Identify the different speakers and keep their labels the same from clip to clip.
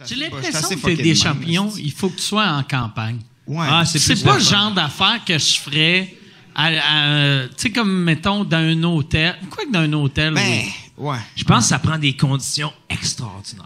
Speaker 1: J'ai l'impression que t'es des champignons, il faut que tu sois en campagne.
Speaker 2: Ouais.
Speaker 1: C'est pas le genre d'affaire que je ferais, tu sais, comme, mettons, dans un hôtel. Quoi que dans un hôtel,
Speaker 2: Ben,
Speaker 1: oui.
Speaker 2: ouais.
Speaker 3: Je pense que ça prend des conditions extraordinaires.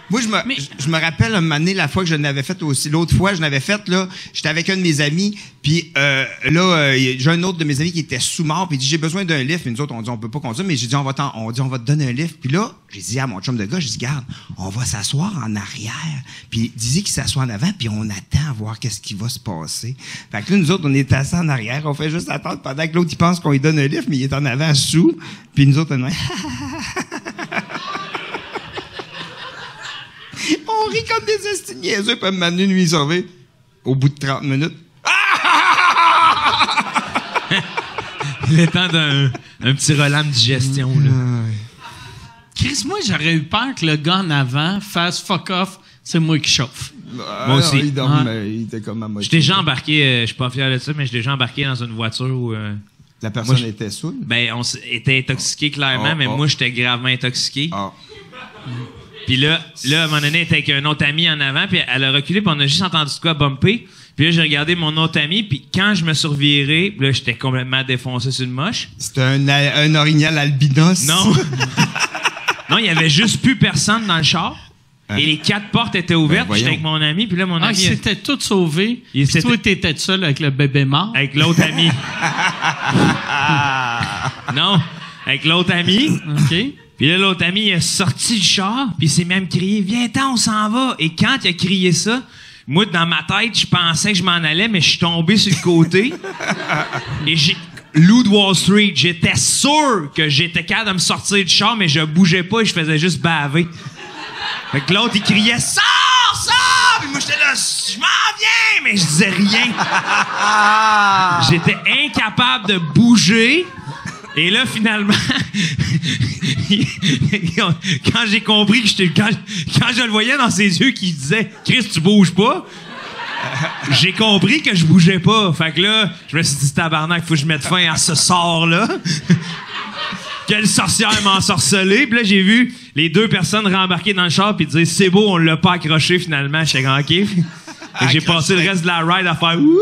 Speaker 2: Moi, je me rappelle un moment donné, la fois que je l'avais fait aussi. L'autre fois, je l'avais fait, là, j'étais avec un de mes amis, puis j'ai un autre de mes amis qui était sous-mort, puis il dit, j'ai besoin d'un lift. Mais nous autres, on dit, on peut pas conduire, mais j'ai dit, on va te donner un lift. Puis là, j'ai dit à mon chum de gars, j'ai dit, garde, on va s'asseoir en arrière, puis dis-y qu'il s'assoit en avant, puis on attend à voir qu'est-ce qui va se passer. Fait que là, nous autres, on est assis en arrière, on fait juste attendre pendant que l'autre, il pense qu'on lui donne un lift, mais il est en avant sous, puis nous autres, on est on rit comme des estiniaiseux, puis m'amener lui sauver. Au bout de 30 minutes.
Speaker 3: Le temps d'un petit relent de digestion, là.
Speaker 1: Chris, moi, j'aurais eu peur que le gars en avant fasse fuck off, c'est moi qui chauffe.
Speaker 3: Moi aussi.
Speaker 2: Il dormait, il était comme à moitié.
Speaker 3: J'ai déjà embarqué, je suis pas fier de ça, mais j'ai déjà embarqué dans une voiture où...
Speaker 2: La personne
Speaker 3: moi,
Speaker 2: était saoule?
Speaker 3: Ben, était intoxiqué clairement, mais moi, j'étais gravement intoxiqué. Puis là, à un moment donné, elle était avec un autre ami en avant, puis elle a reculé, puis on a juste entendu de quoi bumper. Puis là, j'ai regardé mon autre ami, puis quand je me suis reviré, là, j'étais complètement défoncé sur le moche.
Speaker 2: C'était un orignal albinos?
Speaker 3: Non. Non, il y avait juste plus personne dans le char. Et les 4 portes étaient ouvertes, puis j'étais avec mon ami, puis là, mon ami...
Speaker 1: ils s'étaient tous sauvés, puis toi, t'étais seul avec le bébé mort?
Speaker 3: Avec l'autre ami. Non, avec l'autre ami.
Speaker 1: OK.
Speaker 3: Puis là, l'autre ami, il est sorti du char, puis il s'est même crié « Viens-t'en, on s'en va! » Et quand il a crié ça, moi, dans ma tête, je pensais que je m'en allais, mais je suis tombé sur le côté. Et Lou de Wall Street, j'étais sûr que j'étais capable de me sortir du char, mais je bougeais pas et je faisais juste baver. Fait que l'autre, il criait « Sors! Sors! » Puis moi, j'étais là « Je m'en viens! » Mais je disais rien. J'étais incapable de bouger. Et là, finalement, quand j'ai compris que quand je le voyais dans ses yeux qu'il disait « Chris, tu bouges pas », j'ai compris que je bougeais pas. Fait que là, je me suis dit « Tabarnak, faut que je mette fin à ce sort-là. » Quelle sorcière m'a ensorcelé. Puis là, j'ai vu les 2 personnes rembarquer dans le char puis dire « C'est beau, on l'a pas accroché finalement. » J'étais grand kiff. J'ai passé le reste de la ride à faire « Wouh! »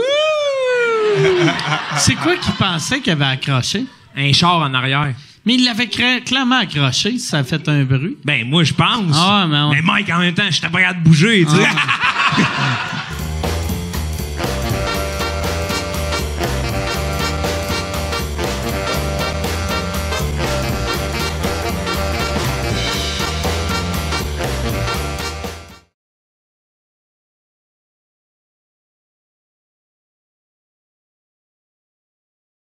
Speaker 1: C'est quoi qu'il pensait qu'il avait accroché?
Speaker 3: Un char en arrière.
Speaker 1: Mais il l'avait clairement accroché, ça a fait un bruit.
Speaker 3: Ben, moi, je pense.
Speaker 1: Ah, mais
Speaker 3: Mike, en même temps, j'étais pas capable de bouger, tu sais.